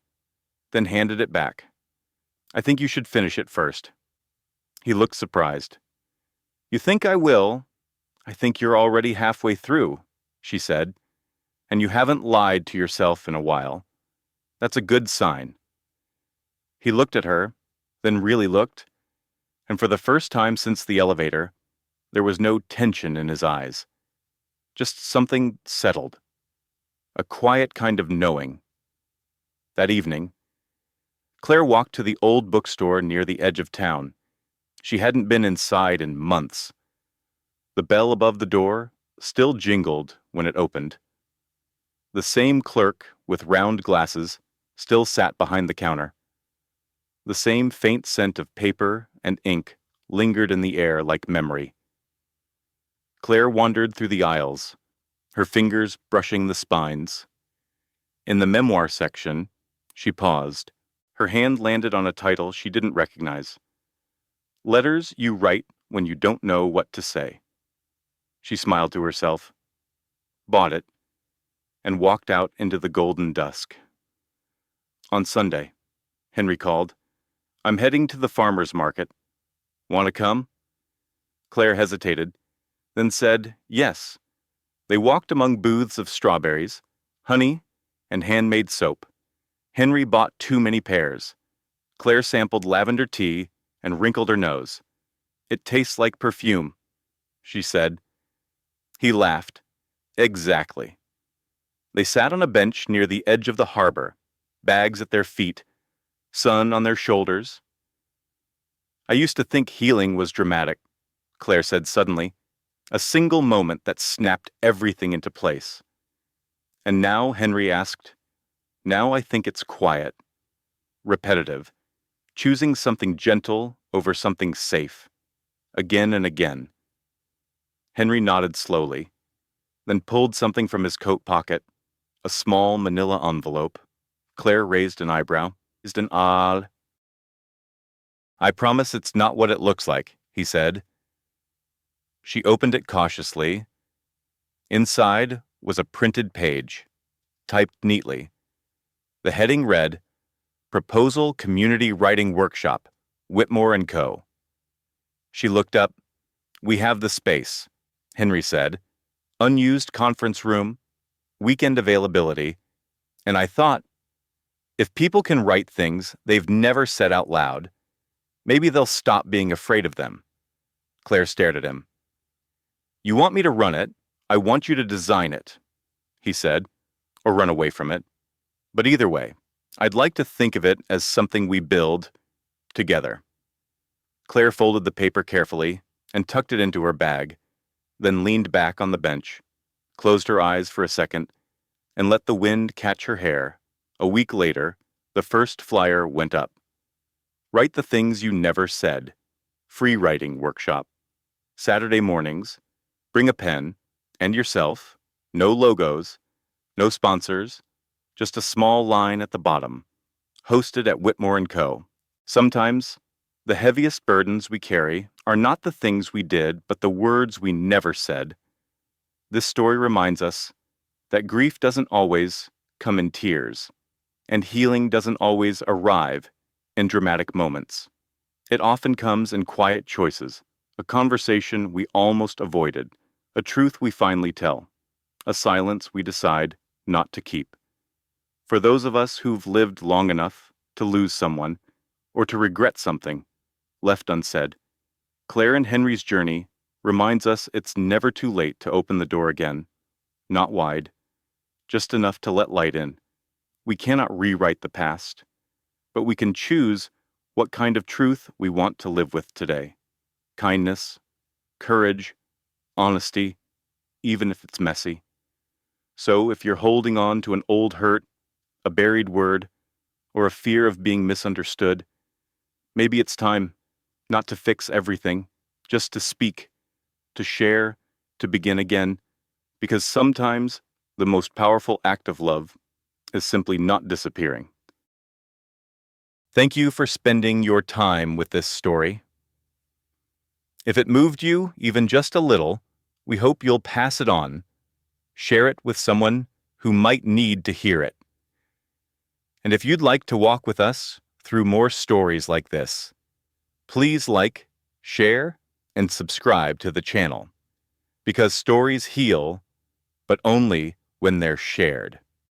then handed it back. I think you should finish it first. He looked surprised. You think I will? I think you're already halfway through, she said, and you haven't lied to yourself in a while. That's a good sign. He looked at her, then really looked, and for the first time since the elevator, there was no tension in his eyes. Just something settled. A quiet kind of knowing. That evening, Claire walked to the old bookstore near the edge of town. She hadn't been inside in months. The bell above the door still jingled when it opened. The same clerk with round glasses still sat behind the counter. The same faint scent of paper and ink lingered in the air like memory. Claire wandered through the aisles, her fingers brushing the spines. In the memoir section, she paused. Her hand landed on a title she didn't recognize. Letters You Write When You Don't Know What to Say. She smiled to herself, bought it, and walked out into the golden dusk. On Sunday, Henry called. I'm heading to the farmer's market. Want to come? Claire hesitated, then said yes. They walked among booths of strawberries, honey, and handmade soap. Henry bought too many pears. Claire sampled lavender tea and wrinkled her nose. It tastes like perfume, she said. He laughed. Exactly. They sat on a bench near the edge of the harbor, bags at their feet, sun on their shoulders. I used to think healing was dramatic, Claire said suddenly, a single moment that snapped everything into place. And now, Henry asked, now I think it's quiet, repetitive, choosing something gentle over something safe, again and again. Henry nodded slowly, then pulled something from his coat pocket, a small manila envelope. Claire raised an eyebrow. I promise it's not what it looks like, he said. She opened it cautiously. Inside was a printed page, typed neatly. The heading read, Proposal Community Writing Workshop, Whitmore & Co. She looked up. We have the space, Henry said. Unused conference room, weekend availability, and I thought, if people can write things they've never said out loud, maybe they'll stop being afraid of them. Claire stared at him. You want me to run it, I want you to design it, he said, or run away from it. But either way, I'd like to think of it as something we build together. Claire folded the paper carefully and tucked it into her bag, then leaned back on the bench, closed her eyes for a second, and let the wind catch her hair. A week later, the first flyer went up. Write the things you never said. Free writing workshop. Saturday mornings. Bring a pen and yourself. No logos. No sponsors. Just a small line at the bottom. Hosted at Whitmore & Co. Sometimes, the heaviest burdens we carry are not the things we did, but the words we never said. This story reminds us that grief doesn't always come in tears, and healing doesn't always arrive in dramatic moments. It often comes in quiet choices, a conversation we almost avoided, a truth we finally tell, a silence we decide not to keep. For those of us who've lived long enough to lose someone or to regret something left unsaid, Claire and Henry's journey reminds us it's never too late to open the door again. Not wide, just enough to let light in. We cannot rewrite the past, but we can choose what kind of truth we want to live with today. Kindness, courage, honesty, even if it's messy. So if you're holding on to an old hurt, a buried word, or a fear of being misunderstood, maybe it's time not to fix everything, just to speak, to share, to begin again, because sometimes the most powerful act of love is simply not disappearing. Thank you for spending your time with this story. If it moved you even just a little, we hope you'll pass it on. Share it with someone who might need to hear it. And if you'd like to walk with us through more stories like this, please like, share, and subscribe to the channel. Because stories heal, but only when they're shared.